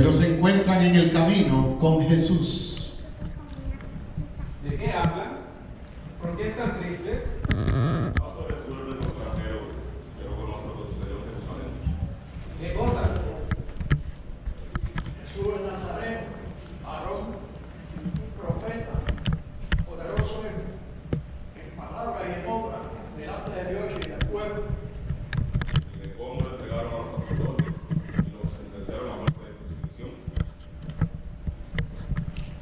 pero se encuentran en el camino con Jesús. ¿De qué hablan? ¿Por qué están tristes? Pastor, estuve en el extranjero, pero conoce lo que sucedió en Jerusalén. ¿Qué cosa? Jesús de Nazaret, varón, profeta, poderoso en palabra y en obra, delante de Dios y del pueblo. Y de cómo lo entregaron a los sacerdotes y lo sentenciaron a muerte de crucifixión.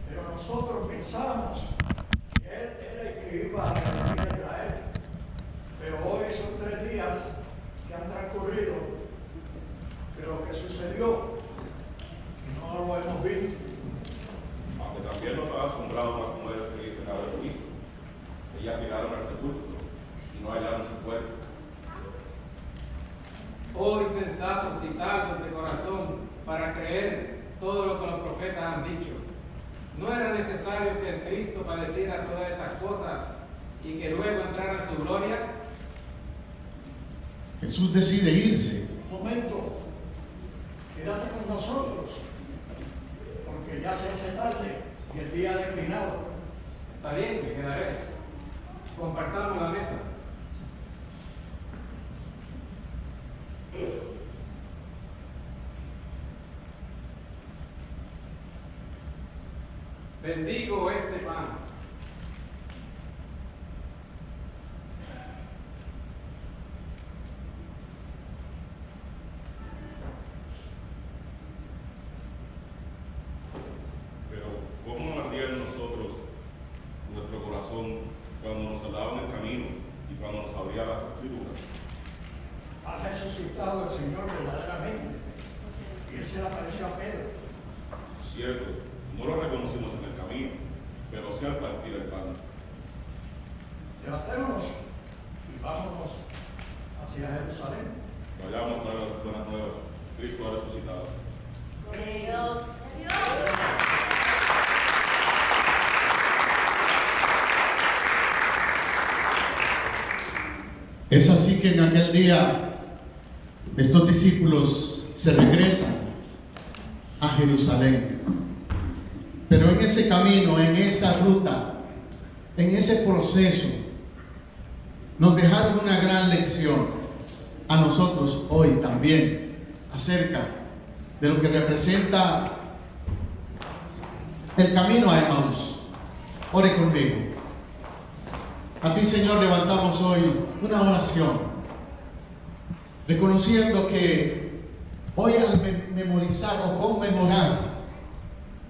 Pero nosotros pensábamos que Él era el que iba a redimir a Israel. Pero hoy son 3 días que han transcurrido de lo que sucedió y no lo hemos visto. Aunque también nos ha asombrado las mujeres que dicen haberlo visto. Ellas llegaron al sepulcro y no hallaron su cuerpo. Oh insensatos y tardos de corazón para creer todo lo que los profetas han dicho. ¿No era necesario que el Cristo padeciera todas estas cosas y que luego entrara en su gloria? Jesús decide irse. Un momento, quédate con nosotros, porque ya se hace tarde y el día ha declinado. Está bien, me quedaré. Compartamos la mesa. Bendigo este pan. Pero ¿cómo no ardía en nosotros nuestro corazón cuando nos hablaba en el camino y cuando nos abría las escrituras? Ha resucitado el Señor verdaderamente. Y Él se le apareció a Pedro. Cierto, no lo reconocimos en el camino, pero sí al partir el pan. Levantémonos y vámonos hacia Jerusalén. Vayamos a dar las buenas nuevas. Cristo ha resucitado. Es así que en aquel día estos discípulos se regresan a Jerusalén. Pero en ese camino, en esa ruta, en ese proceso, nos dejaron una gran lección a nosotros hoy también acerca de lo que representa el camino a Emaús. Ore conmigo. A ti, Señor, levantamos hoy una oración, reconociendo que hoy al memorizar o conmemorar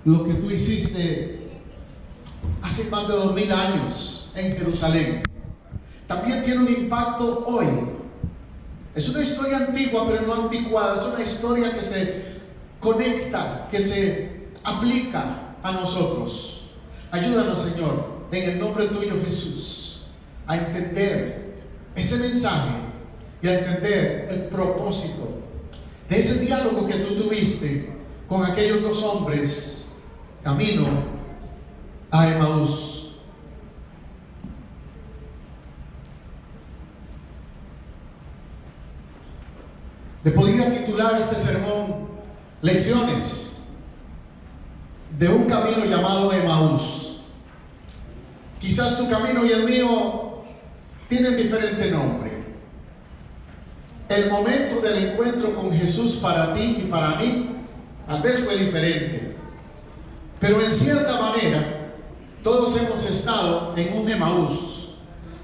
lo que tú hiciste hace más de 2000 años en Jerusalén, también tiene un impacto hoy. Es una historia antigua, pero no anticuada. Es una historia que se conecta, que se aplica a nosotros. Ayúdanos, Señor, en el nombre tuyo, Jesús, a entender ese mensaje y a entender el propósito de ese diálogo que tú tuviste con aquellos 2 hombres camino a Emaús. Te podría titular este sermón Lecciones de un camino llamado Emaús. Quizás tu camino y el mío tienen diferente nombre. El momento del encuentro con Jesús para ti y para mí tal vez fue diferente, pero en cierta manera todos hemos estado en un Emaús.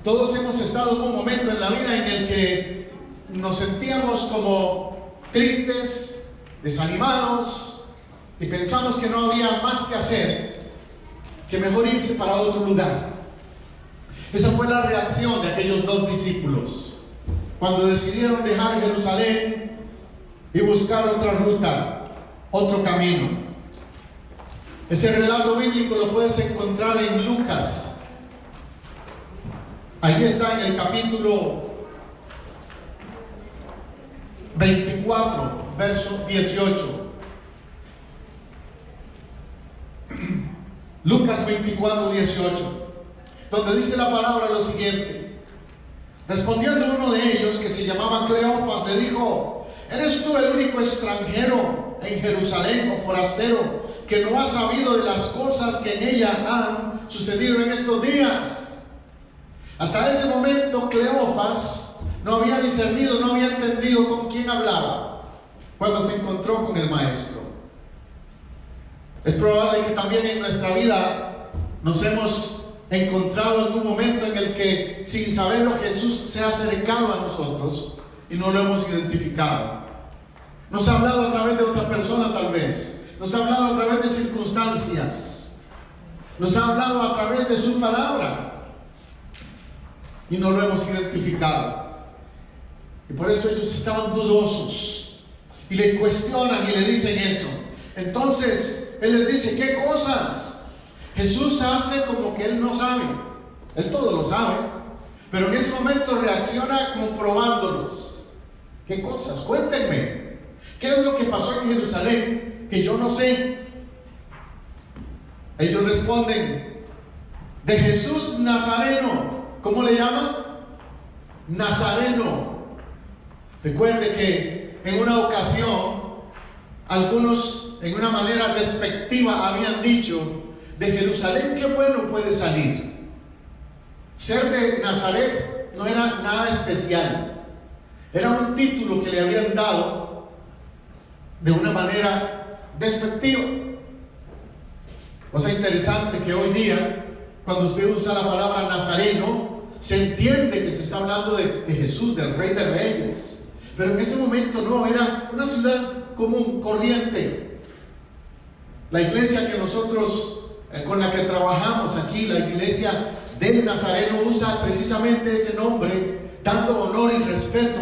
Todos hemos estado en un momento en la vida en el que nos sentíamos como tristes, desanimados, y pensamos que no había más que hacer que mejor irse para otro lugar. Esa fue la reacción de aquellos 2 discípulos cuando decidieron dejar Jerusalén y buscar otra ruta, otro camino. Ese relato bíblico lo puedes encontrar en Lucas. Ahí está en el capítulo 24, verso 18. Lucas 24, 18, donde dice la palabra lo siguiente: respondiendo uno de ellos, que se llamaba Cleofas, le dijo: ¿eres tú el único extranjero en Jerusalén o forastero que no ha sabido de las cosas que en ella han sucedido en estos días. Hasta ese momento Cleofas no había discernido, no había entendido con quién hablaba cuando se encontró con el maestro. Es probable que también en nuestra vida nos hemos encontrado en un momento en el que, sin saberlo, Jesús se ha acercado a nosotros y no lo hemos identificado. Nos ha hablado a través de otra persona tal vez, nos ha hablado a través de circunstancias, nos ha hablado a través de su palabra y no lo hemos identificado. Y por eso ellos estaban dudosos y le cuestionan y le dicen eso. Entonces Él les dice, ¿qué cosas? Jesús hace como que Él no sabe. Él todo lo sabe, pero en ese momento reacciona como probándolos. ¿Qué cosas? Cuéntenme. ¿Qué es lo que pasó en Jerusalén que yo no sé? Ellos responden, de Jesús Nazareno. ¿Cómo le llaman? Nazareno. Recuerde que en una ocasión algunos en una manera despectiva habían dicho, de Jerusalén qué bueno puede salir. Ser de Nazaret no era nada especial, era un título que le habían dado de una manera despectiva. Cosa interesante que hoy día, cuando usted usa la palabra nazareno, se entiende que se está hablando de Jesús, del Rey de Reyes. Pero en ese momento no, era una ciudad común, corriente. La iglesia que nosotros, con la que trabajamos aquí, la iglesia del Nazareno, usa precisamente ese nombre, dando honor y respeto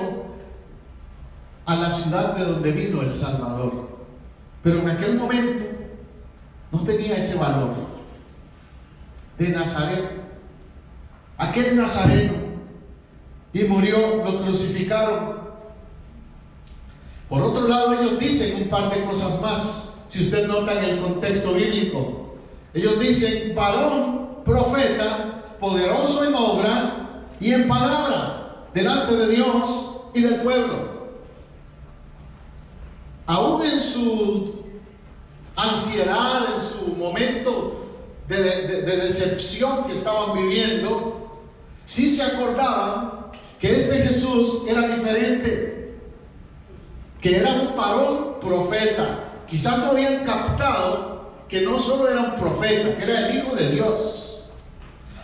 a la ciudad de donde vino el Salvador. Pero en aquel momento no tenía ese valor de Nazaret. Aquel nazareno, y murió, lo crucificaron. Por otro lado, ellos dicen un par de cosas más, si usted nota en el contexto bíblico. Ellos dicen, varón, profeta, poderoso en obra y en palabra, delante de Dios y del pueblo. Aún en su ansiedad, en su momento de decepción que estaban viviendo, sí se acordaban que este Jesús era diferente, que era un varón profeta. Quizás no habían captado que no solo era un profeta, que era el Hijo de Dios.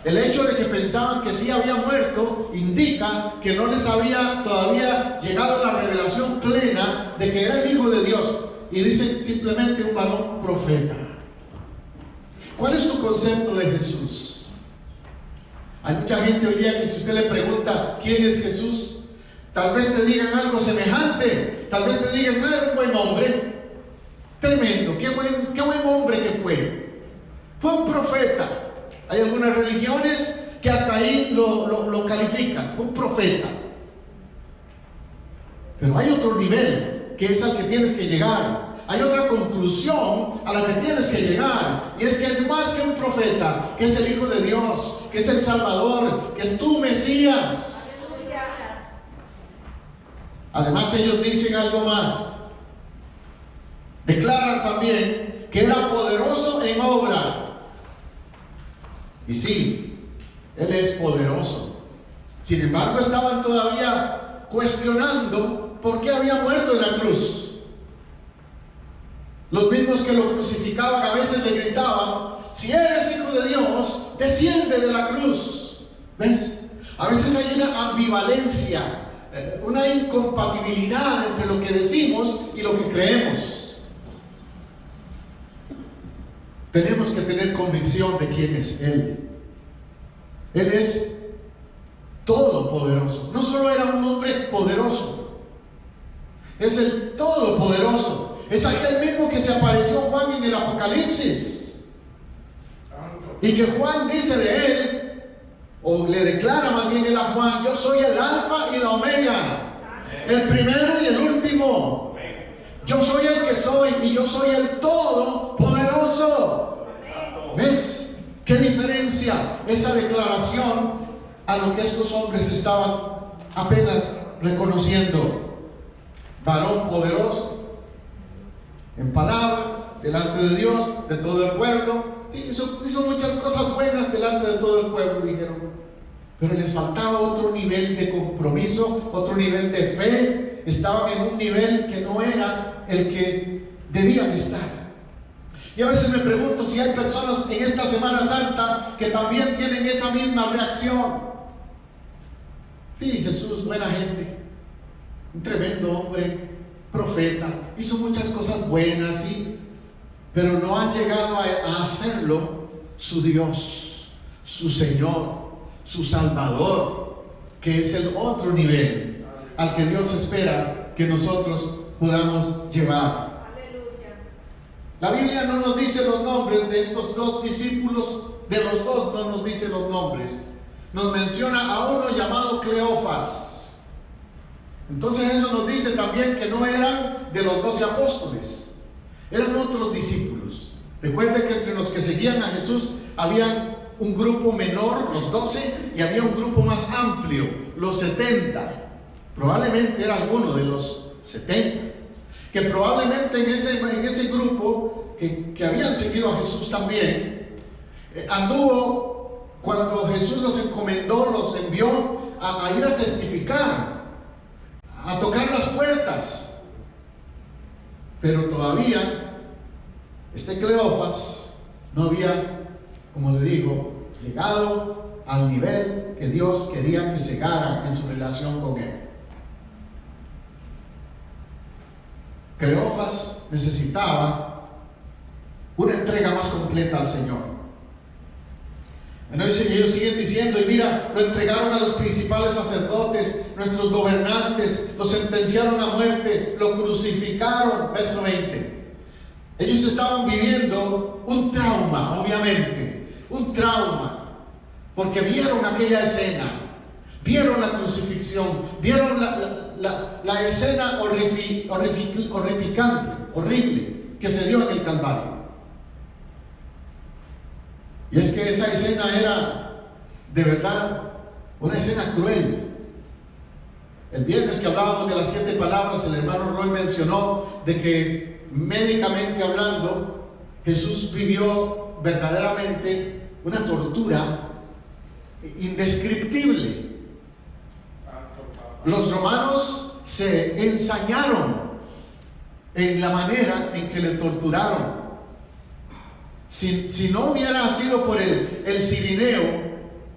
El hecho de que pensaban que sí había muerto indica que no les había todavía llegado la revelación plena de que era el Hijo de Dios. Y dicen simplemente un varón profeta. ¿Cuál es tu concepto de Jesús? Hay mucha gente hoy día que si usted le pregunta quién es Jesús, tal vez te digan algo semejante. Tal vez te digan, no era un buen hombre. Tremendo, qué buen hombre que fue. Fue un profeta. Hay algunas religiones que hasta ahí lo califican, un profeta. Pero hay otro nivel que es al que tienes que llegar. Hay otra conclusión a la que tienes que llegar. Y es que es más que un profeta, que es el Hijo de Dios, que es el Salvador, que es tu Mesías. Además ellos dicen algo más. Declaran también que era poderoso en obra. Y sí, Él es poderoso. Sin embargo, estaban todavía cuestionando por qué había muerto en la cruz. Los mismos que lo crucificaban a veces le gritaban, si eres Hijo de Dios, desciende de la cruz. ¿Ves? A veces hay una ambivalencia, una incompatibilidad entre lo que decimos y lo que creemos. Tenemos que tener convicción de quién es Él. Él es todopoderoso. No solo era un hombre poderoso, es el todopoderoso. Es aquel mismo que se apareció a Juan en el Apocalipsis. Y que Juan dice de Él, o le declara más bien Él a Juan, yo soy el Alfa y la Omega, el primero y el último. Yo soy el que soy y yo soy el todopoderoso. ¿Ves? ¿Qué diferencia esa declaración a lo que estos hombres estaban apenas reconociendo? Varón poderoso en palabra, delante de Dios, de todo el pueblo. Hizo muchas cosas buenas delante de todo el pueblo, dijeron. Pero les faltaba otro nivel de compromiso, otro nivel de fe. Estaban en un nivel que no era el que debían estar. Y a veces me pregunto si hay personas en esta Semana Santa que también tienen esa misma reacción. Sí, Jesús, buena gente, un tremendo hombre, profeta, hizo muchas cosas buenas, sí, pero no han llegado a hacerlo su Dios, su Señor, su Salvador, que es el otro nivel al que Dios espera que nosotros podamos llevar. La Biblia no nos dice los nombres de estos dos discípulos, de los dos no nos dice los nombres. Nos menciona a uno llamado Cleofas. Entonces eso nos dice también que no eran de los 12 apóstoles, eran otros discípulos. Recuerde que entre los que seguían a Jesús había un grupo menor, los 12, y había un grupo más amplio, los 70. Probablemente era alguno de los 70. Que probablemente en ese grupo que habían seguido a Jesús también, anduvo cuando Jesús los encomendó, los envió a ir a testificar, a tocar las puertas. Pero todavía este Cleofas no había, como le digo, llegado al nivel que Dios quería que llegara en su relación con él. Cleofas necesitaba una entrega más completa al Señor. Ellos siguen diciendo, y mira, lo entregaron a los principales sacerdotes, nuestros gobernantes, lo sentenciaron a muerte, lo crucificaron. Verso 20. Ellos estaban viviendo un trauma, obviamente, un trauma, porque vieron aquella escena, vieron la crucifixión, vieron la escena horrible que se dio en el Calvario. Y es que esa escena era de verdad una escena cruel. El viernes que hablábamos de las 7 palabras, el hermano Roy mencionó de que médicamente hablando Jesús vivió verdaderamente una tortura indescriptible. Los romanos se ensañaron en la manera en que le torturaron. Si no hubiera sido por el cirineo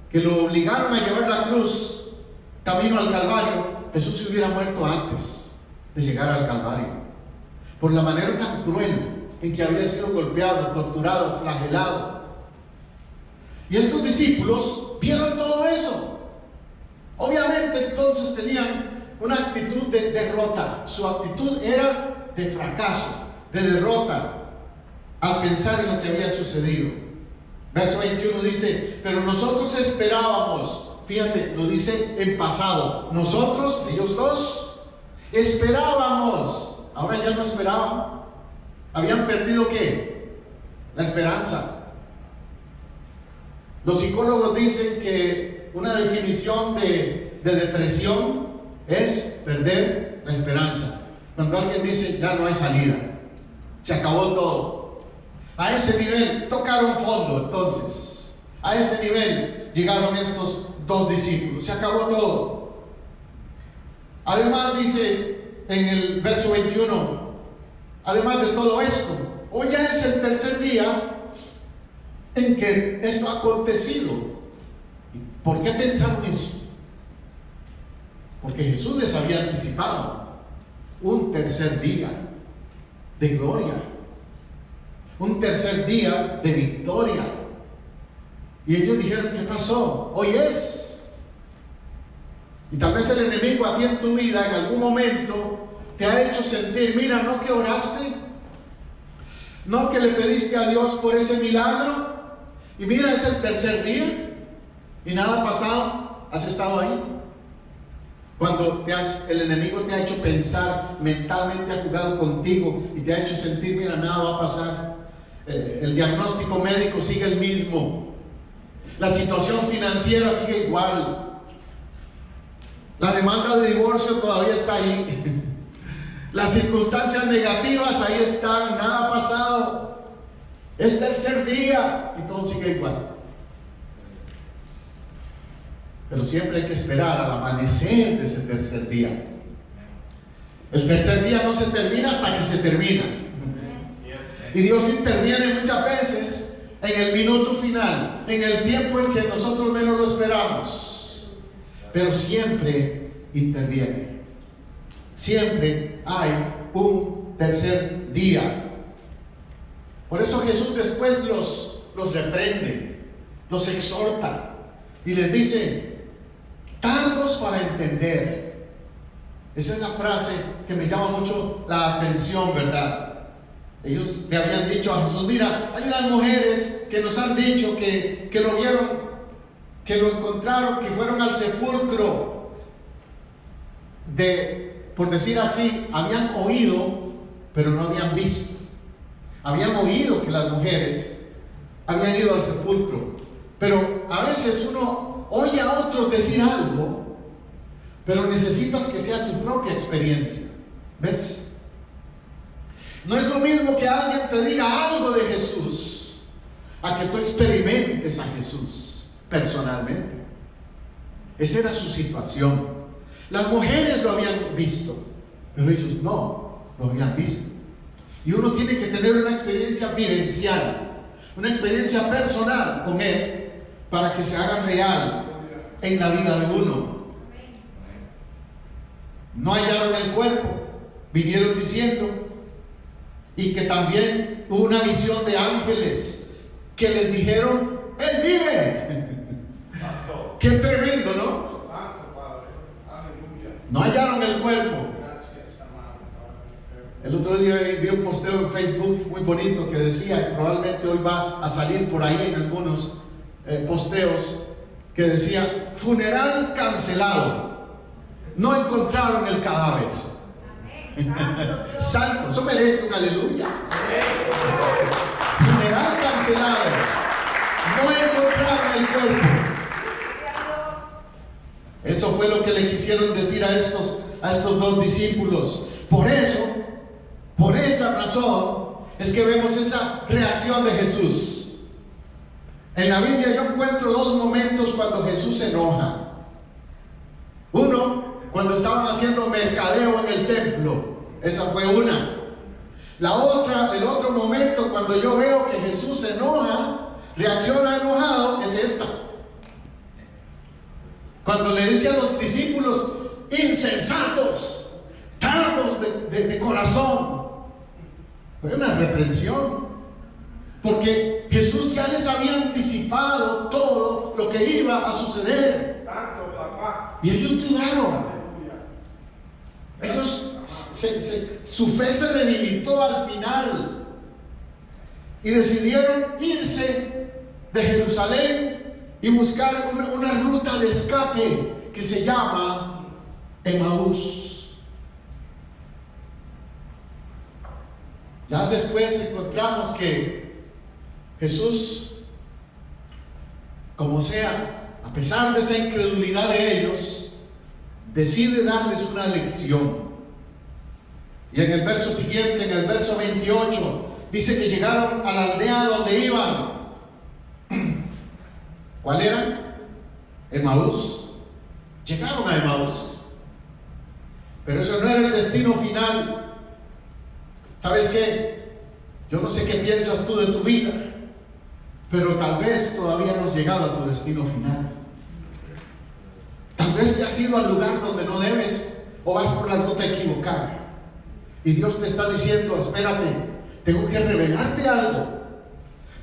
que lo obligaron a llevar la cruz camino al Calvario, Jesús se hubiera muerto antes de llegar al Calvario, por la manera tan cruel en que había sido golpeado, torturado, flagelado. Y estos discípulos vieron todo eso. Obviamente entonces tenían una actitud de derrota. Su actitud era de fracaso, de derrota, al pensar en lo que había sucedido. Verso 21 dice, pero nosotros esperábamos, fíjate, lo dice en pasado, nosotros, ellos dos, esperábamos. Ahora ya no esperaban. ¿Habían perdido qué? La esperanza. Los psicólogos dicen que una definición de depresión es perder la esperanza. Cuando alguien dice, ya no hay salida, se acabó todo. A ese nivel tocaron fondo. Entonces a ese nivel llegaron estos dos discípulos, se acabó todo. Además dice en el verso 21, además de todo esto, hoy ya es el tercer día en que esto ha acontecido. ¿Por qué pensaron eso? Porque Jesús les había anticipado un tercer día de gloria, un tercer día de victoria. Y ellos dijeron, ¿qué pasó? Hoy es. Y tal vez el enemigo a ti en tu vida en algún momento te ha hecho sentir, mira, no que oraste, no que le pediste a Dios por ese milagro, y mira, es el tercer día y nada ha pasado, has estado ahí. Cuando el enemigo te ha hecho pensar, mentalmente ha jugado contigo y te ha hecho sentir, mira, nada va a pasar. El diagnóstico médico sigue el mismo, la situación financiera sigue igual, la demanda de divorcio todavía está ahí. Las circunstancias negativas ahí están, nada ha pasado. Es tercer día y todo sigue igual. Pero siempre hay que esperar al amanecer de ese tercer día. El tercer día no se termina hasta que se termina. Y Dios interviene muchas veces en el minuto final, en el tiempo en que nosotros menos lo esperamos. Pero siempre interviene. Siempre hay un tercer día. Por eso Jesús después los reprende, los exhorta y les dice: tardos para entender. Esa es la frase que me llama mucho la atención, ¿verdad? Ellos le habían dicho a Jesús: mira, hay unas mujeres que nos han dicho que lo vieron, que lo encontraron, que fueron al sepulcro por decir así, habían oído, pero no habían visto. Habían oído que las mujeres habían ido al sepulcro, pero a veces uno oye a otros decir algo, pero necesitas que sea tu propia experiencia. ¿Ves? No es lo mismo que alguien te diga algo de Jesús a que tú experimentes a Jesús personalmente. Esa era su situación. Las mujeres lo habían visto, pero ellos no lo habían visto. Y uno tiene que tener una experiencia vivencial, una experiencia personal con Él, para que se haga real en la vida de uno. No hallaron el cuerpo, vinieron diciendo, y que también hubo una visión de ángeles que les dijeron: Él vive. Qué tremendo, ¿no? No hallaron el cuerpo. El otro día vi un posteo en Facebook muy bonito que decía, probablemente hoy va a salir por ahí en algunos posteos, que decía: funeral cancelado, no encontraron el cadáver. Santo, eso merece un aleluya. Funeral cancelado, no encontraron el cuerpo. Eso fue lo que le quisieron decir a estos dos discípulos. Por esa razón es que vemos esa reacción de Jesús. En la Biblia yo encuentro dos momentos cuando Jesús se enoja. Uno, cuando estaban haciendo mercadeo en el templo. Esa fue una. La otra, el otro momento, cuando yo veo que Jesús se enoja, reacciona enojado, es esta. Cuando le dice a los discípulos: insensatos, tardos de corazón. Fue una reprensión, porque Jesús ya les había anticipado todo lo que iba a suceder. Y ellos dudaron. Ellos, su fe se debilitó al final y decidieron irse de Jerusalén y buscar una ruta de escape que se llama Emaús. Ya después encontramos que Jesús, como sea, a pesar de esa incredulidad de ellos, decide darles una lección. Y en el verso siguiente, en el verso 28, dice que llegaron a la aldea donde iban. ¿Cuál era? Emaús. Llegaron a Emaús. Pero eso no era el destino final. ¿Sabes qué? Yo no sé qué piensas tú de tu vida, pero tal vez todavía no has llegado a tu destino final. Tal vez te has ido al lugar donde no debes, o vas por la ruta equivocada. Y Dios te está diciendo: espérate, tengo que revelarte algo.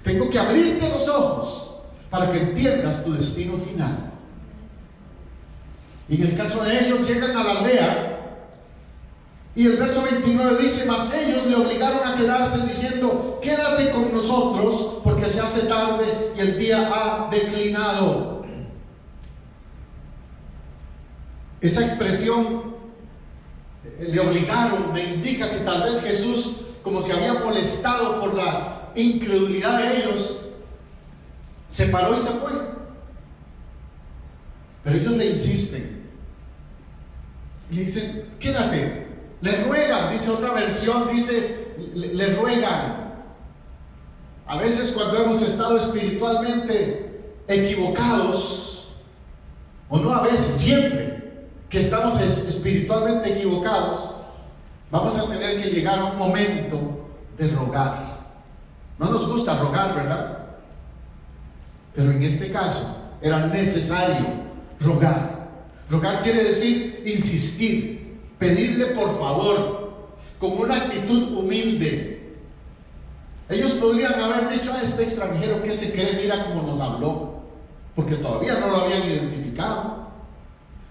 Tengo que abrirte los ojos para que entiendas tu destino final. Y en el caso de ellos, llegan a la aldea. Y el verso 29 dice: mas ellos le obligaron a quedarse, diciendo: quédate con nosotros, porque se hace tarde y el día ha declinado. Esa expresión, le obligaron, me indica que tal vez Jesús, como se había molestado por la incredulidad de ellos, se paró y se fue. Pero ellos le insisten y le dicen: quédate. Le ruegan, dice otra versión, dice, le ruegan. A veces cuando hemos estado espiritualmente equivocados, o no a veces, siempre que estamos espiritualmente equivocados, vamos a tener que llegar a un momento de rogar. No nos gusta rogar, ¿verdad? Pero en este caso era necesario rogar. Rogar quiere decir insistir, pedirle por favor, con una actitud humilde. Ellos podrían haber dicho: a este extranjero que se cree, mira cómo nos habló, porque todavía no lo habían identificado.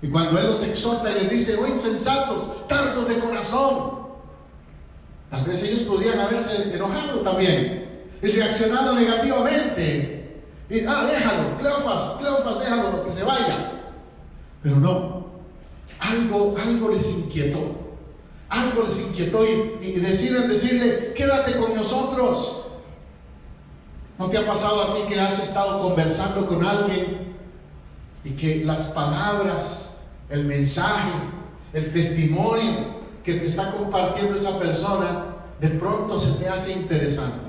Y cuando Él los exhorta y les dice: oh insensatos, tardos de corazón, tal vez ellos podrían haberse enojado también y reaccionado negativamente. Y déjalo, Cleofas, déjalo que se vaya. Pero no, algo les inquietó. Algo les inquietó y deciden decirle: quédate con nosotros. ¿No te ha pasado a ti que has estado conversando con alguien y que las palabras, el mensaje, el testimonio que te está compartiendo esa persona, de pronto se te hace interesante?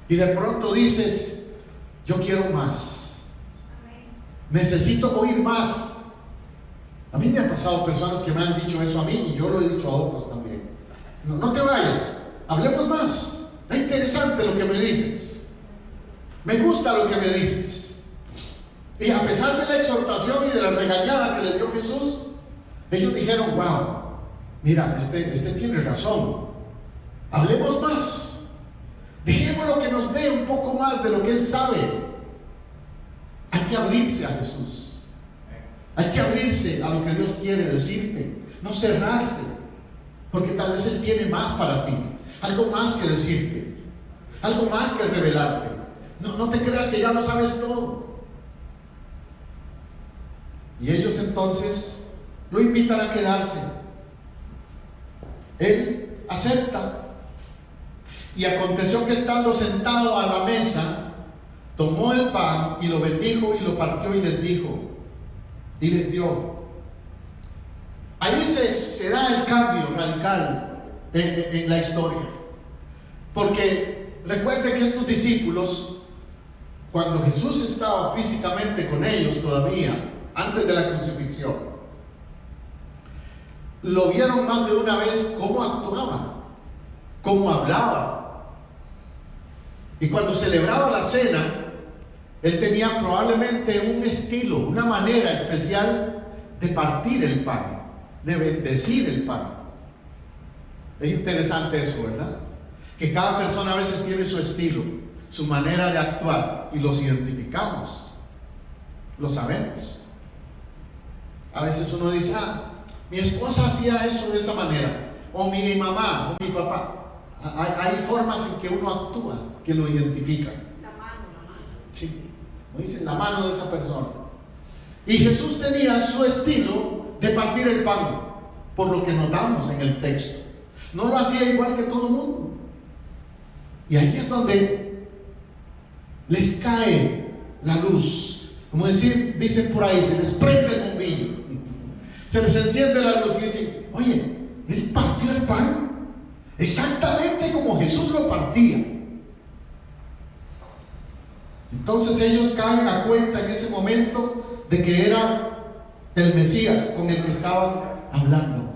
Y de pronto dices: yo quiero más, necesito oír más. A mí me han pasado personas que me han dicho eso a mí y yo lo he dicho a otros también. No te vayas, hablemos más. Es interesante lo que me dices, me gusta lo que me dices. Y a pesar de la exhortación y de la regañada que les dio Jesús, ellos dijeron: wow, mira, este tiene razón, hablemos más. Dejémoslo que nos dé un poco más de lo que Él sabe. Hay que abrirse a Jesús. Hay que abrirse a lo que Dios quiere decirte. No cerrarse. Porque tal vez Él tiene más para ti. Algo más que decirte. Algo más que revelarte. No te creas que ya lo sabes todo. Y ellos entonces lo invitan a quedarse. Él acepta. Y aconteció que estando sentado a la mesa, tomó el pan y lo bendijo y lo partió y les dijo, y les dio. Ahí se da el cambio radical en la historia. Porque recuerde que estos discípulos, cuando Jesús estaba físicamente con ellos todavía, antes de la crucifixión, lo vieron más de una vez cómo actuaba, cómo hablaba. Y cuando celebraba la cena, Él tenía probablemente un estilo, una manera especial de partir el pan, de bendecir el pan. Es interesante eso, ¿verdad? Que cada persona a veces tiene su estilo, su manera de actuar, y los identificamos, lo sabemos. A veces uno dice: mi esposa hacía eso de esa manera, o mi mamá, o mi papá. Hay formas en que uno actúa que lo identifican. La mano. Sí, como dicen, la mano de esa persona. Y Jesús tenía su estilo de partir el pan, por lo que notamos en el texto. No lo hacía igual que todo el mundo. Y ahí es donde les cae la luz. Como dicen por ahí, se les prende el bombillo, se les enciende la luz y dicen: oye, Él partió el pan exactamente como Jesús lo partía. Entonces ellos caen a cuenta en ese momento de que era el Mesías con el que estaban hablando.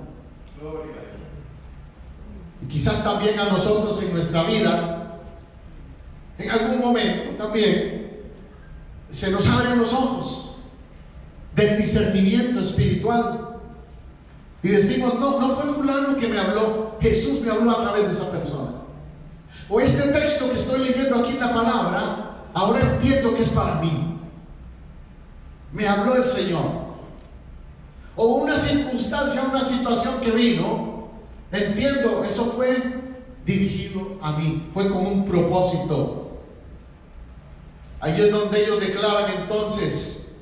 Y quizás también a nosotros en nuestra vida, en algún momento también se nos abren los ojos del discernimiento espiritual y decimos: no fue fulano que me habló, Jesús me habló a través de esa persona. O este texto que estoy leyendo aquí en la palabra, ahora entiendo que es para mí, me habló el Señor. O una circunstancia, una situación que vino, entiendo, eso fue dirigido a mí, fue con un propósito. Ahí es donde ellos declaran entonces: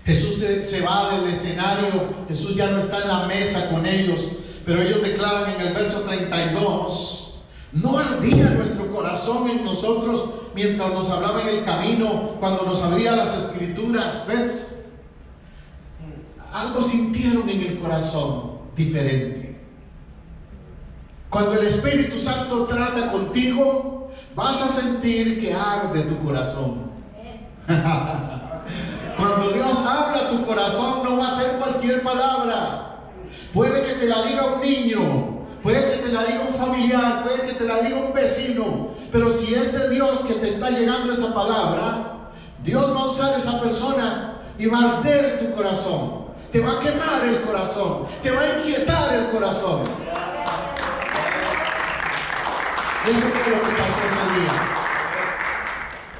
Jesús se va del escenario, Jesús ya no está en la mesa con ellos, pero ellos declaran en el verso 32: ¿no ardía nuestro corazón en nosotros mientras nos hablaba en el camino, cuando nos abría las escrituras? ¿Ves? Algo sintieron en el corazón diferente. Cuando el Espíritu Santo trata contigo, vas a sentir que arde tu corazón. Cuando Dios habla a tu corazón, no va a ser cualquier palabra. Puede que te la diga un niño, puede que te la diga un familiar, puede que te la diga un vecino, pero si es de Dios que te está llegando esa palabra, Dios va a usar esa persona y va a arder tu corazón, te va a quemar el corazón, te va a inquietar el corazón. Eso fue lo que pasó ese día.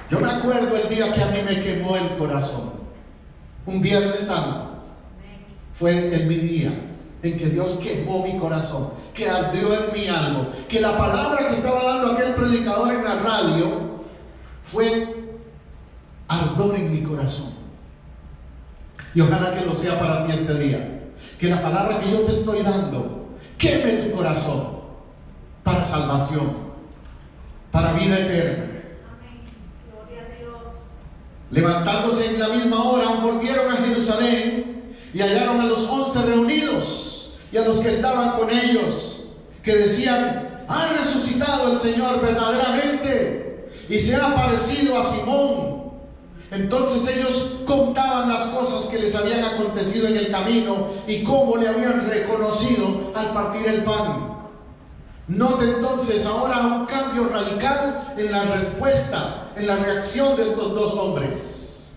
Yo me acuerdo el día que a mí me quemó el corazón. Un Viernes Santo fue en mi día en que Dios quemó mi corazón, que ardió en mí algo, que la palabra que estaba dando aquel predicador en la radio fue ardor en mi corazón. Y ojalá que lo sea para ti este día, que la palabra que yo te estoy dando queme tu corazón para salvación, para vida eterna. Levantándose en la misma hora, volvieron a Jerusalén y hallaron a los 11 reunidos y a los que estaban con ellos, que decían: ha resucitado el Señor verdaderamente y se ha aparecido a Simón. Entonces ellos contaban las cosas que les habían acontecido en el camino y cómo le habían reconocido al partir el pan. Note entonces ahora un cambio radical en la respuesta, en la reacción de estos dos hombres.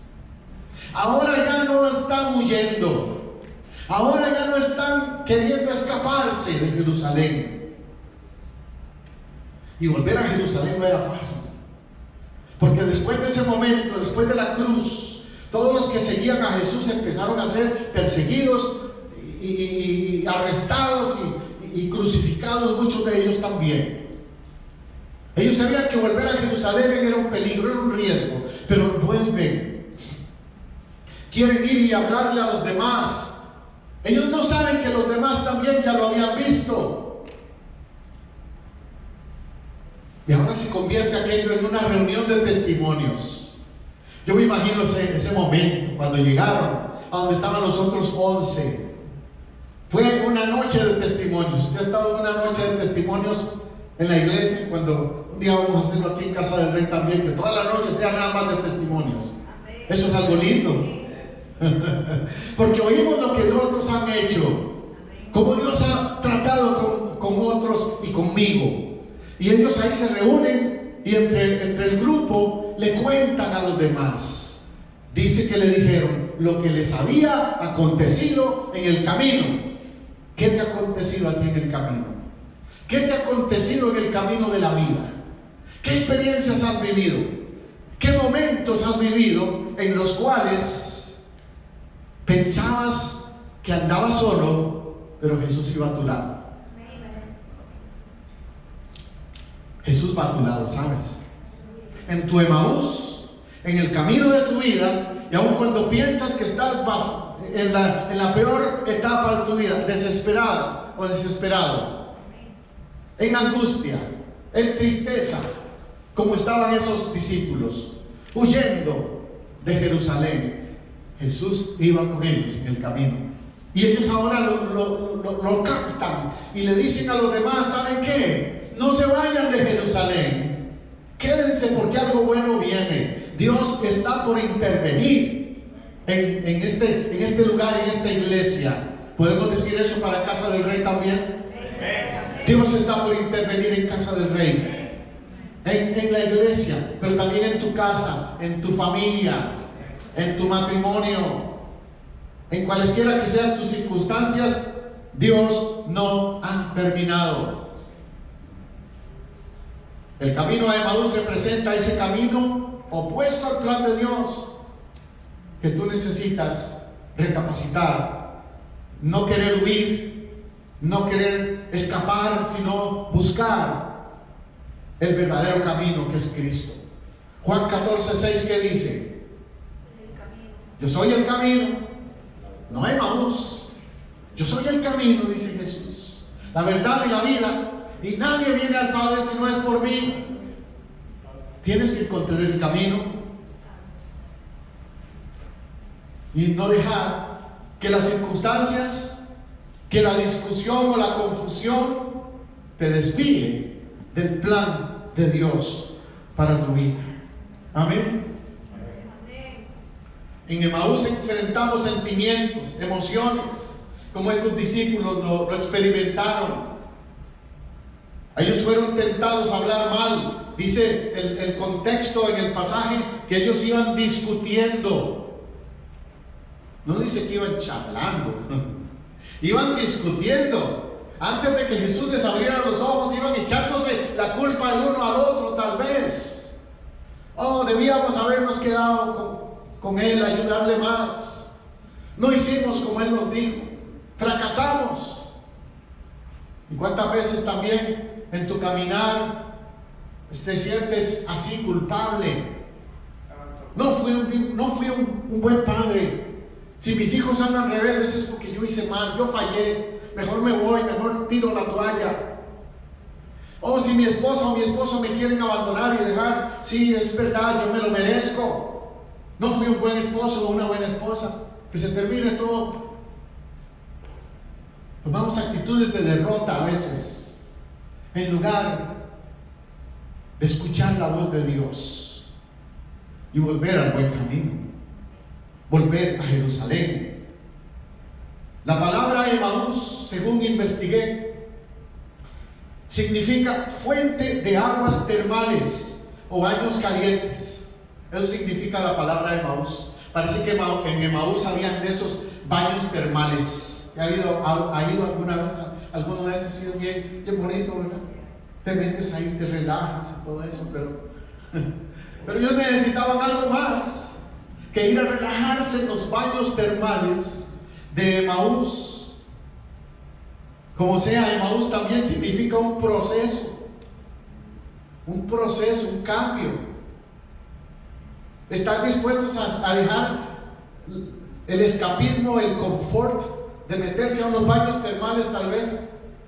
Ahora ya no están huyendo, ahora ya no están queriendo escaparse de Jerusalén. Y volver a Jerusalén no era fácil, porque después de ese momento, después de la cruz, todos los que seguían a Jesús empezaron a ser perseguidos y arrestados y crucificados, muchos de ellos también. Ellos sabían que volver a Jerusalén era un peligro, era un riesgo, pero vuelven. Quieren ir y hablarle a los demás. Ellos no saben que los demás también ya lo habían visto. Y ahora se convierte aquello en una reunión de testimonios. Yo me imagino ese momento, cuando llegaron a donde estaban los otros 11. Fue una noche de testimonios. Usted ha estado en una noche de testimonios en la iglesia, cuando un día vamos a hacerlo aquí en Casa del Rey también, que toda la noche sea nada más de testimonios. Eso es algo lindo. Porque oímos lo que otros han hecho, cómo Dios ha tratado con otros y conmigo. Y ellos ahí se reúnen y entre el grupo le cuentan a los demás. Dice que le dijeron lo que les había acontecido en el camino. ¿Qué te ha acontecido a ti en el camino? ¿Qué te ha acontecido en el camino de la vida? ¿Qué experiencias has vivido? ¿Qué momentos has vivido en los cuales pensabas que andabas solo, pero Jesús iba a tu lado? Jesús va a tu lado, ¿sabes? En tu Emaús, en el camino de tu vida, y aun cuando piensas que estás en la peor etapa de tu vida, desesperado o desesperado, en angustia, en tristeza, como estaban esos discípulos, huyendo de Jerusalén, Jesús iba con ellos en el camino. Y ellos ahora lo captan y le dicen a los demás: ¿saben qué? No se vayan de Jerusalén, quédense porque algo bueno viene. Dios está por intervenir en este lugar, en esta iglesia. ¿Podemos decir eso para Casa del Rey también? Dios está por intervenir en Casa del Rey, en la iglesia, pero también en tu casa, en tu familia, en tu matrimonio, en cualesquiera que sean tus circunstancias. Dios no ha terminado. El camino a Emaús representa ese camino opuesto al plan de Dios, que tú necesitas recapacitar, no querer huir, no querer escapar, sino buscar el verdadero camino, que es Cristo. Juan 14:6, ¿qué dice? Yo soy el camino, no Emaús. Yo soy el camino, dice Jesús, la verdad y la vida, y nadie viene al Padre si no es por mí. Tienes que encontrar el camino y no dejar que las circunstancias que la discusión o la confusión te desvíe del plan de Dios para tu vida. Amén. En Emaús enfrentamos sentimientos, emociones, como estos discípulos lo experimentaron. Ellos fueron tentados a hablar mal. Dice el contexto en el pasaje que ellos iban discutiendo. No dice que iban charlando. Iban discutiendo. Antes de que Jesús les abriera los ojos, iban echándose la culpa el uno al otro, tal vez. Oh, debíamos habernos quedado con Él, ayudarle más. No hicimos como Él nos dijo. Fracasamos. ¿Y cuántas veces también en tu caminar te sientes así culpable? No fui un buen padre. Si mis hijos andan rebeldes es porque yo hice mal, yo fallé. Mejor me voy, mejor tiro la toalla. Oh, si mi esposa o mi esposo me quieren abandonar y dejar, sí, es verdad, yo me lo merezco. No fui un buen esposo o una buena esposa. Que se termine todo. Tomamos actitudes de derrota a veces, en lugar de escuchar la voz de Dios y volver al buen camino, volver a Jerusalén. La palabra Emaús, según investigué, significa fuente de aguas termales o baños calientes. Eso significa la palabra Emaús. Parece que en Emaús habían de esos baños termales. ¿Ha ido alguna vez a alguno de esos? Ha sido bien bonito, ¿verdad? Te metes ahí, te relajas y todo eso, pero ellos necesitaban algo más que ir a relajarse en los baños termales de Emaús. Como sea, Emaús también significa un proceso, un cambio. Estar dispuestos a dejar el escapismo, el confort de meterse a unos baños termales tal vez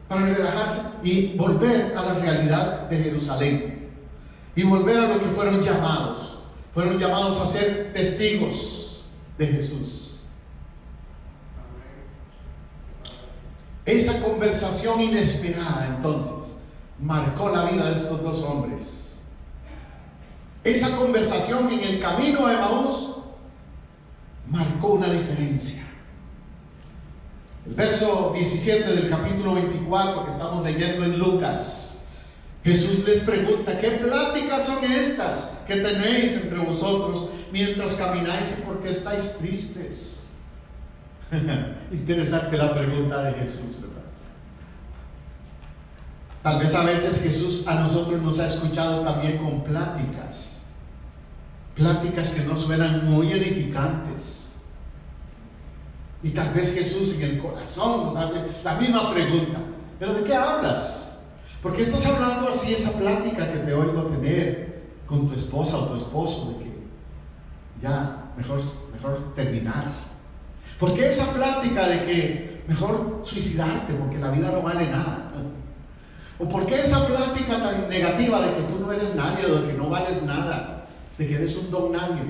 para relajarse y volver a la realidad de Jerusalén y volver a lo que fueron llamados a ser testigos de Jesús. Esa conversación inesperada entonces marcó la vida de estos dos hombres. Esa conversación en el camino a Emaús marcó una diferencia. El verso 17 del capítulo 24 que estamos leyendo en Lucas, Jesús les pregunta: ¿qué pláticas son estas que tenéis entre vosotros mientras camináis y por qué estáis tristes? Interesante la pregunta de Jesús, ¿verdad? Tal vez a veces Jesús a nosotros nos ha escuchado también con pláticas que no suenan muy edificantes. Y tal vez Jesús en el corazón nos hace la misma pregunta: ¿pero de qué hablas? ¿Por qué estás hablando así esa plática que te oigo tener con tu esposa o tu esposo de que ya mejor terminar? ¿Por qué esa plática de que mejor suicidarte porque la vida no vale nada? ¿O por qué esa plática tan negativa de que tú no eres nadie o de que no vales nada, de que eres un don nadie?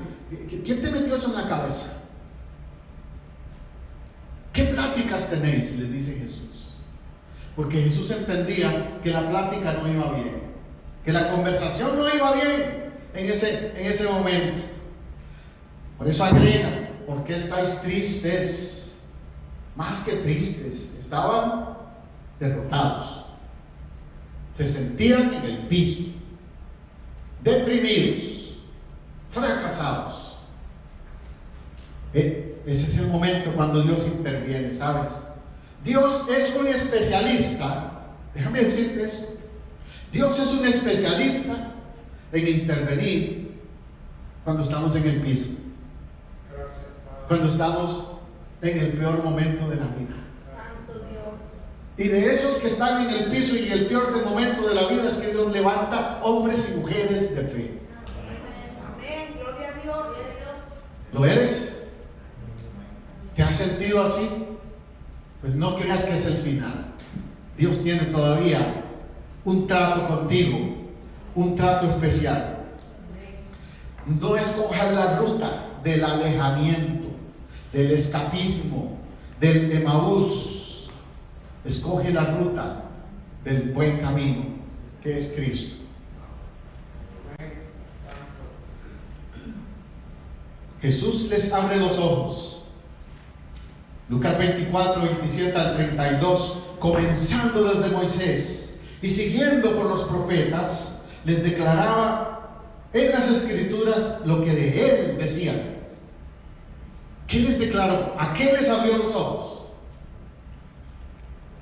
¿Quién te metió eso en la cabeza? ¿Qué pláticas tenéis?, les dice Jesús. Porque Jesús entendía que la plática no iba bien, que la conversación no iba bien en ese momento. Por eso agrega: ¿por qué estáis tristes? Más que tristes, estaban derrotados. Se sentían en el piso, deprimidos, fracasados. Ese es el momento cuando Dios interviene, ¿sabes? Dios es un especialista, déjame decirte esto, Dios es un especialista en intervenir cuando estamos en el piso, cuando estamos en el peor momento de la vida. Santo Dios. Y de esos que están en el piso y el peor del momento de la vida es que Dios levanta hombres y mujeres de fe. Amén, gloria a Dios. ¿Lo eres? ¿Te has sentido así? Pues no creas que es el final. Dios tiene todavía un trato contigo, un trato especial. No escojas la ruta del alejamiento, del escapismo, del Emaús. escoge la ruta del buen camino, que es Cristo. Jesús les abre los ojos. Lucas 24, 27 al 32, comenzando desde Moisés y siguiendo por los profetas, les declaraba en las Escrituras lo que de él decían. ¿Qué les declaró? ¿A qué les abrió los ojos?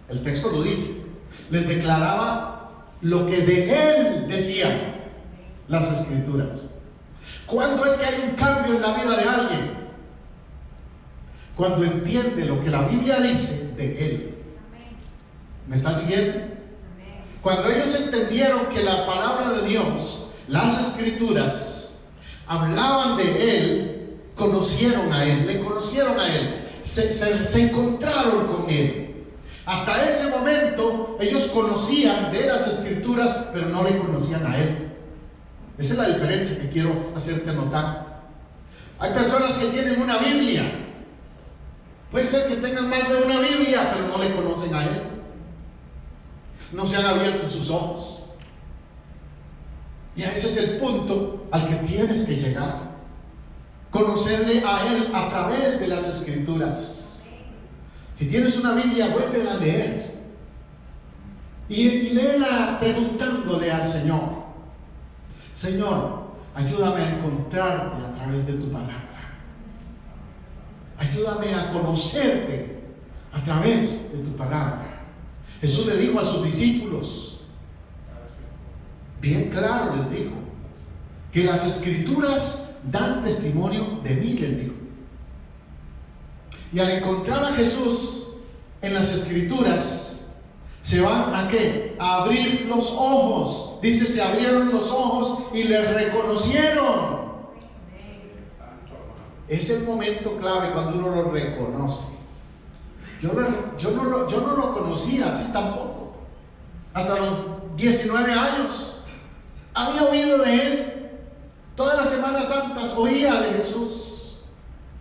El texto lo dice. Les declaraba lo que de él decían las Escrituras. ¿Cuándo es que hay un cambio en la vida de alguien? Cuando entiende lo que la Biblia dice de él. ¿Me están siguiendo? Cuando ellos entendieron que la palabra de Dios, las Escrituras, hablaban de él, conocieron a él, le conocieron a él, se encontraron con él. Hasta ese momento ellos conocían de las Escrituras, pero no le conocían a él. Esa es la diferencia que quiero hacerte notar. Hay personas que tienen una Biblia. Puede ser que tengan más de una Biblia, pero no le conocen a él. No se han abierto sus ojos. Y ese es el punto al que tienes que llegar. Conocerle a él a través de las Escrituras. Si tienes una Biblia, vuélvela a leer. Y léela preguntándole al Señor: Señor, ayúdame a encontrarte a través de tu palabra. Ayúdame a conocerte a través de tu palabra. Jesús le dijo a sus discípulos, bien claro les dijo, que las Escrituras dan testimonio de mí, les dijo. Y al encontrar a Jesús en las Escrituras, se van ¿a qué? A abrir los ojos. Dice, se abrieron los ojos y le reconocieron. Es el momento clave cuando uno lo reconoce. Yo no lo conocía así tampoco. Hasta los 19 años había oído de él. Todas las Semanas Santas oía de Jesús,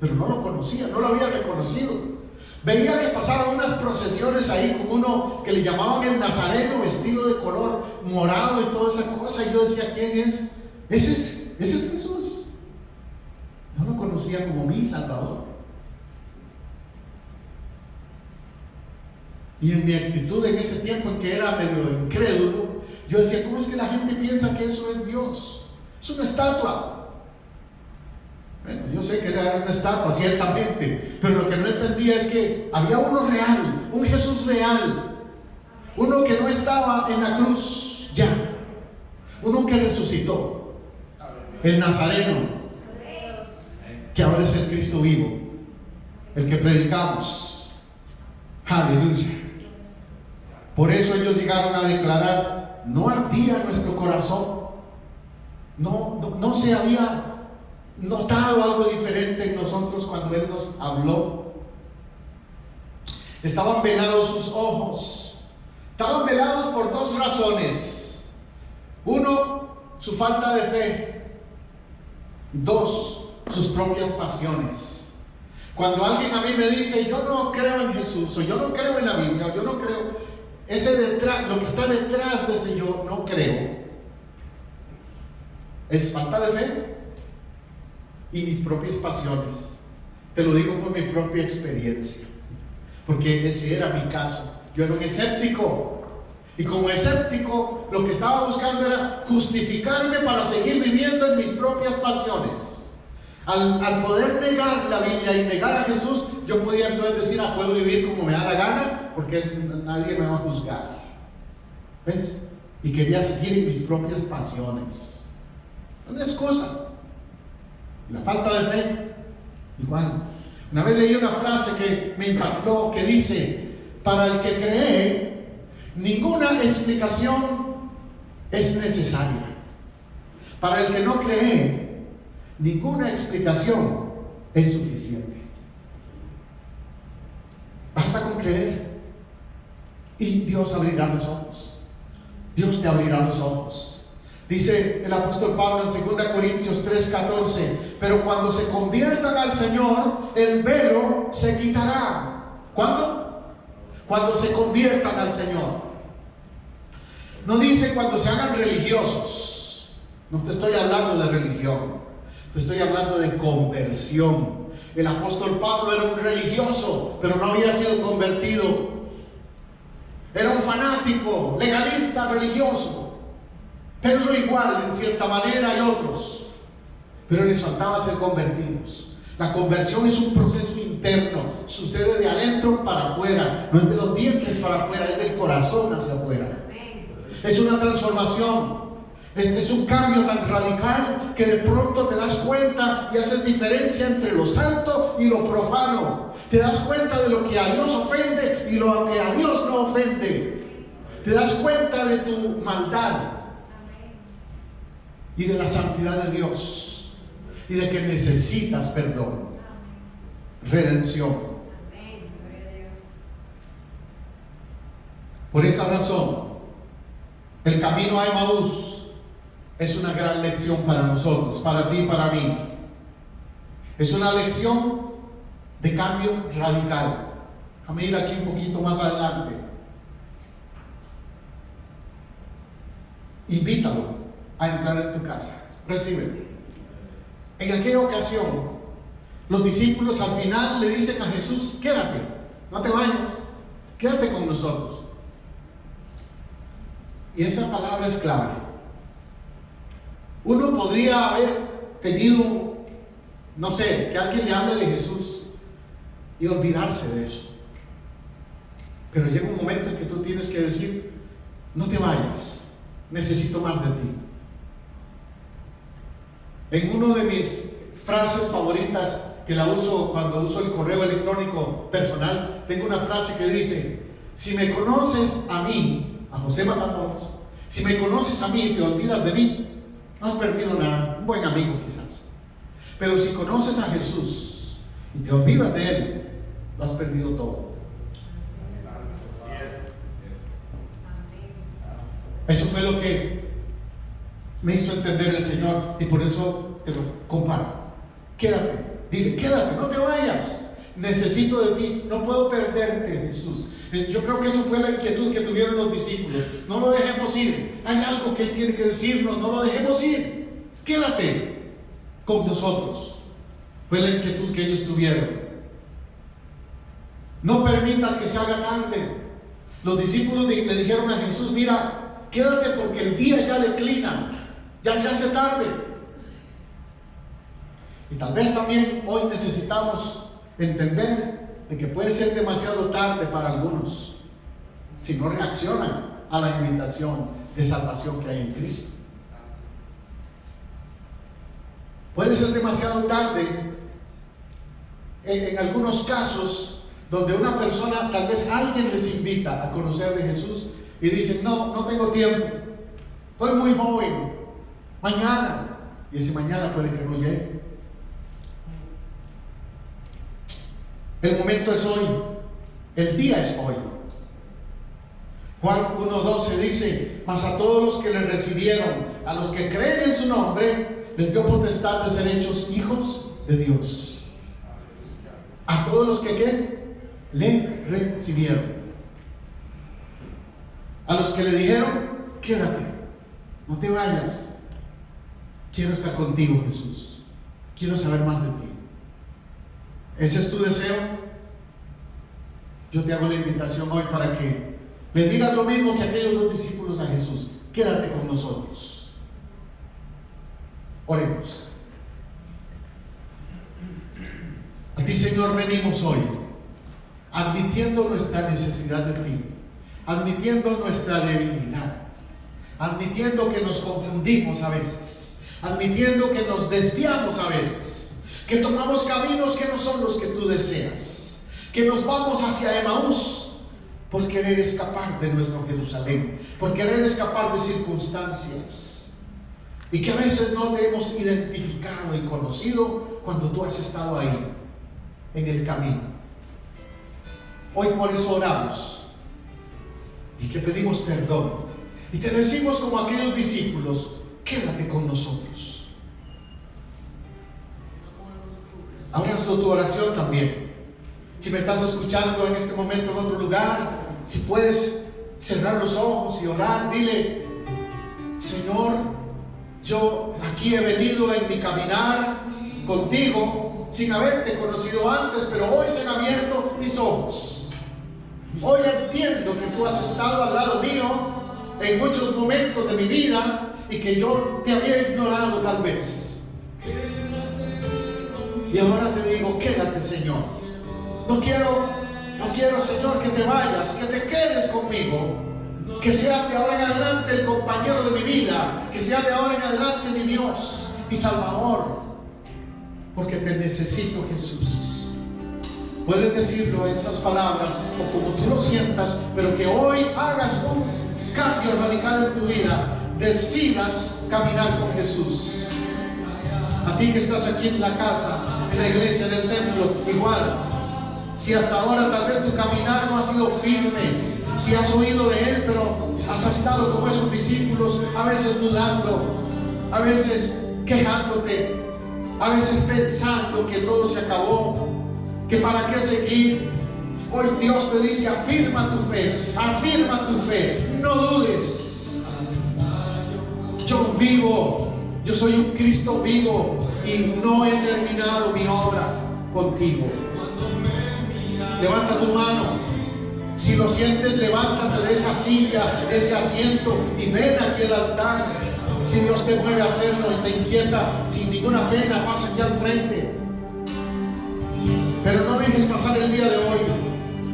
pero no lo conocía, no lo había reconocido. Veía que pasaban unas procesiones ahí con uno que le llamaban el Nazareno, vestido de color morado y toda esa cosa. Y yo decía, ¿quién es? Ese es Jesús. No lo conocía como mi Salvador. Y en mi actitud en ese tiempo en que era medio incrédulo, yo decía, ¿cómo es que la gente piensa que eso es Dios? Es una estatua. Bueno, yo sé que era una estatua, ciertamente, pero lo que no entendía es que había uno real, un Jesús real, uno que no estaba en la cruz ya, uno que resucitó, el Nazareno, que ahora es el Cristo vivo, el que predicamos. Aleluya. Por eso ellos llegaron a declarar, no ardía nuestro corazón, no se había notado algo diferente en nosotros cuando Él nos habló. Estaban velados sus ojos. Estaban velados por dos razones. Uno, su falta de fe. Dos, sus propias pasiones. Cuando alguien a mí me dice, yo no creo en Jesús, o yo no creo en la Biblia, o yo no creo, lo que está detrás de ese yo no creo, es falta de fe y mis propias pasiones. Te lo digo por mi propia experiencia, porque ese era mi caso. Yo era un escéptico, y como escéptico lo que estaba buscando era justificarme para seguir viviendo en mis propias pasiones. Al poder negar la Biblia y negar a Jesús, yo podía entonces decir, puedo vivir como me da la gana, porque nadie me va a juzgar. ¿Ves? Y quería seguir en mis propias pasiones. No es cosa. La falta de fe, igual. Una vez leí una frase que me impactó, que dice, para el que cree, ninguna explicación es necesaria. Para el que no cree, ninguna explicación es suficiente. Basta con creer y Dios abrirá los ojos. Dios te abrirá los ojos. Dice el apóstol Pablo en 2 Corintios 3:14, pero cuando se conviertan al Señor, el velo se quitará. ¿Cuándo? cuando se conviertan al Señor. No dice cuando se hagan religiosos. No te estoy hablando de religión, te estoy hablando de conversión. El apóstol Pablo era un religioso, pero no había sido convertido. Era un fanático, legalista, religioso. Pedro igual, en cierta manera, y otros. Pero les faltaba ser convertidos. La conversión es un proceso interno, sucede de adentro para afuera, no es de los dientes para afuera, es del corazón hacia afuera. Es una transformación, es un cambio tan radical que de pronto te das cuenta y haces diferencia entre lo santo y lo profano. Te das cuenta de lo que a Dios ofende y lo que a Dios no ofende. Te das cuenta de tu maldad y de la santidad de Dios. Y de que necesitas perdón, redención. Por esa razón, el camino a Emaús es una gran lección para nosotros, para ti y para mí. Es una lección de cambio radical. Déjame ir aquí un poquito más adelante. Invítalo a entrar en tu casa. Recíbelo. En aquella ocasión, los discípulos al final le dicen a Jesús: quédate, no te vayas, quédate con nosotros. Y esa palabra es clave. Uno podría haber tenido, no sé, que alguien le hable de Jesús y olvidarse de eso. Pero llega un momento en que tú tienes que decir: no te vayas, necesito más de ti. En una de mis frases favoritas, que la uso cuando uso el correo electrónico personal, tengo una frase que dice: si me conoces a mí, a José Matamoros, si me conoces a mí y te olvidas de mí, no has perdido nada. Un buen amigo quizás. Pero si conoces a Jesús y te olvidas de Él, lo has perdido todo. Eso fue lo que me hizo entender el Señor, y por eso te lo comparto. Quédate, dile: quédate, no te vayas, necesito de ti, no puedo perderte, Jesús. Yo creo que eso fue la inquietud que tuvieron los discípulos. No lo dejemos ir, hay algo que Él tiene que decirnos, no lo dejemos ir, quédate con nosotros. Fue la inquietud que ellos tuvieron. No permitas que se haga tarde. Los discípulos le dijeron a Jesús: mira, quédate porque el día ya declina, ya se hace tarde. Y tal vez también hoy necesitamos entender de que puede ser demasiado tarde para algunos si no reaccionan a la invitación de salvación que hay en Cristo. Puede ser demasiado tarde en algunos casos donde una persona, tal vez alguien les invita a conocer de Jesús y dicen: no tengo tiempo, estoy muy joven, mañana. Y ese mañana puede que no llegue. El momento es hoy, el día es hoy. Juan 1:12 dice: mas a todos los que le recibieron, a los que creen en su nombre, les dio potestad de ser hechos hijos de Dios. A todos los que ¿qué? Le recibieron. A los que le dijeron: quédate, no te vayas, quiero estar contigo, Jesús, quiero saber más de ti. ¿Ese es tu deseo? Yo te hago la invitación hoy para que le digas lo mismo que aquellos dos discípulos a Jesús: quédate con nosotros. Oremos. A ti, Señor, venimos hoy admitiendo nuestra necesidad de ti, admitiendo nuestra debilidad, admitiendo que nos confundimos a veces, admitiendo que nos desviamos a veces, que tomamos caminos que no son los que tú deseas, que nos vamos hacia Emaús por querer escapar de nuestro Jerusalén, por querer escapar de circunstancias, y que a veces no te hemos identificado y conocido cuando tú has estado ahí en el camino. Hoy por eso oramos y te pedimos perdón y te decimos como aquellos discípulos: quédate con nosotros. Ahora hazlo tu oración también. Si me estás escuchando en este momento en otro lugar, si puedes cerrar los ojos y orar, dile: Señor, yo aquí he venido en mi caminar contigo sin haberte conocido antes, pero hoy se han abierto mis ojos. Hoy entiendo que tú has estado al lado mío en muchos momentos de mi vida y que yo te había ignorado tal vez. Y ahora te digo: quédate, Señor. No quiero, Señor, que te vayas, que te quedes conmigo. Que seas de ahora en adelante el compañero de mi vida. Que seas de ahora en adelante mi Dios, mi Salvador. Porque te necesito, Jesús. Puedes decirlo en esas palabras o como tú lo sientas, pero que hoy hagas un cambio radical en tu vida. Decidas caminar con Jesús. A ti que estás aquí en la casa, en la iglesia, en el templo, igual. Si hasta ahora tal vez tu caminar no ha sido firme, si has oído de Él, pero has estado como esos discípulos, a veces dudando, a veces quejándote, a veces pensando que todo se acabó, que para qué seguir. Hoy Dios te dice: afirma tu fe, no dudes. Yo vivo, yo soy un Cristo vivo y no he terminado mi obra contigo. Levanta tu mano. Si lo sientes, levántate de esa silla, de ese asiento y ven aquí al altar. Si Dios te mueve a hacerlo y te inquieta, sin ninguna pena, pasa aquí al frente. Pero no dejes pasar el día de hoy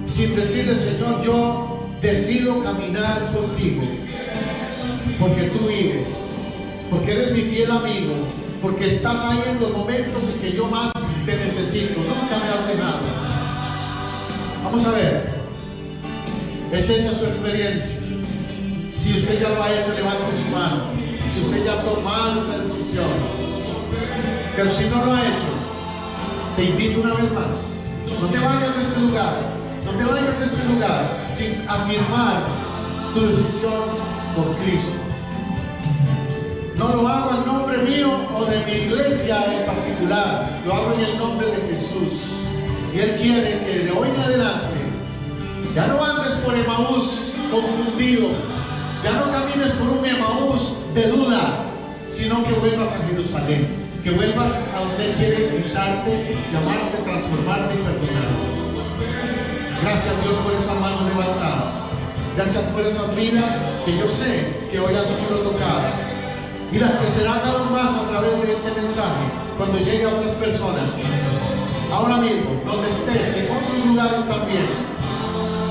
sin decirle: Señor, yo decido caminar contigo, porque tú vives, porque eres mi fiel amigo, porque estás ahí en los momentos en que yo más te necesito. Nunca me has dejado. Vamos a ver, ¿es esa su experiencia? Si usted ya lo ha hecho, levante su mano. Si usted ya ha tomado esa decisión. Pero si no lo ha hecho, te invito una vez más: no te vayas de este lugar, no te vayas de este lugar sin afirmar tu decisión por Cristo. No lo hago en nombre mío o de mi iglesia en particular, lo hago en el nombre de Jesús. Y Él quiere que de hoy en adelante ya no andes por Emaús confundido, ya no camines por un Emaús de duda, sino que vuelvas a Jerusalén, que vuelvas a donde Él quiere usarte, llamarte, transformarte y perdonarte. Gracias, Dios, por esas manos levantadas. Gracias por esas vidas que yo sé que hoy han sido tocadas y las que serán aún más a través de este mensaje cuando llegue a otras personas. Ahora mismo, donde estés, en otros lugares también,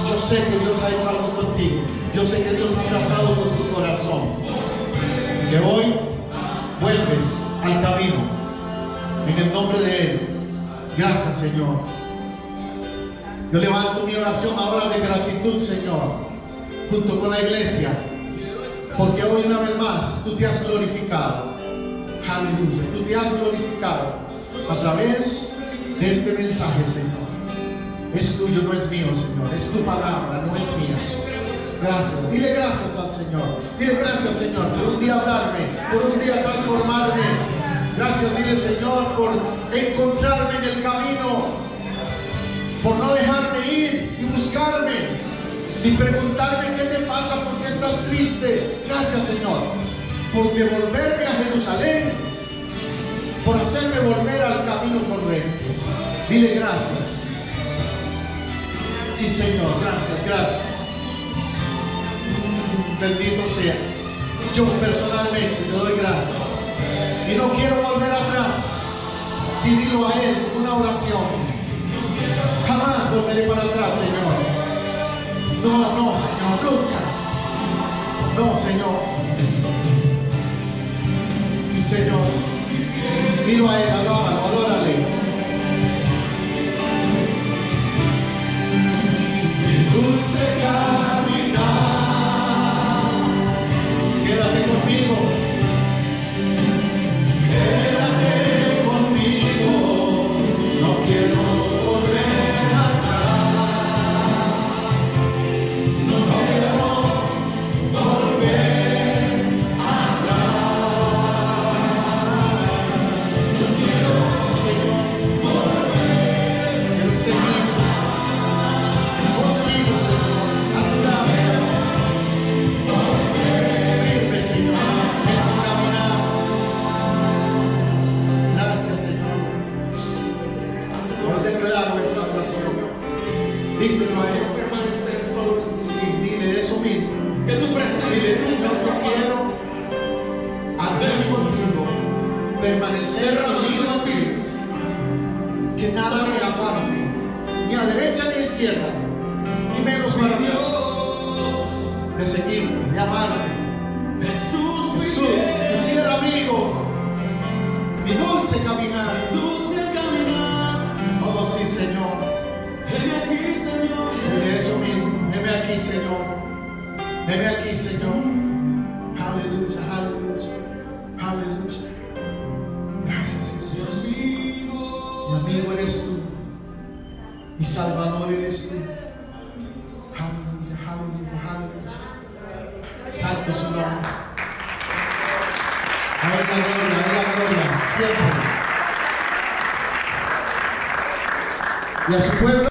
yo sé que Dios ha hecho algo contigo. Yo sé que Dios ha tratado con tu corazón. Que hoy vuelves al camino en el nombre de Él. Gracias, Señor. Yo levanto mi oración ahora de gratitud, Señor, junto con la iglesia, porque hoy una vez más tú te has glorificado. Aleluya, tú te has glorificado a través de este mensaje, Señor. Es tuyo, no es mío, Señor. Es tu palabra, no es mía. Gracias. Dile gracias al Señor. Dile gracias, Señor, por un día hablarme, por un día transformarme. Gracias, dile, Señor, por encontrarme en el camino, por no dejarme ir y buscarme y preguntarme qué te pasa, por qué estás triste. Gracias, Señor, por devolverme a Jerusalén, por hacerme volver al camino correcto. Dile gracias. Sí, Señor, gracias, gracias. Bendito seas. Yo personalmente te doy gracias y no quiero volver atrás, sin irlo a Él con una oración. Jamás volveré para atrás, Señor. No, Señor, nunca. No, Señor. Sí, Señor. Miro a Él, alábalo, adórale. Dulce caminar, quédate conmigo, quédate conmigo, no quiero volver atrás, no quiero volver atrás, yo quiero Díselo a Quiero Él. permanecer solo en ti. Sí, dile eso mismo. Que tu presencia Dile, Señor, nunca se yo quiero apague. andar contigo, permanecer Derrama tu unido a ti, espíritu. que nada me aparte, ni a derecha ni a izquierda, ni menos para atrás, Dios, de seguirme, de amarme. Jesús, Jesús, mi fiel amigo, mi dulce caminar. dulce caminar. Oh sí, Señor. Heme aquí, Señor. Dile eso mismo. Heme aquí, Señor. Heme aquí, Señor. Aleluya, aleluya, aleluya. Gracias, Jesús. Mi amigo eres tú. Mi Salvador eres tú. Aleluya, aleluya, aleluya. Santo su nombre. A la gloria, siempre. Y a su pueblo.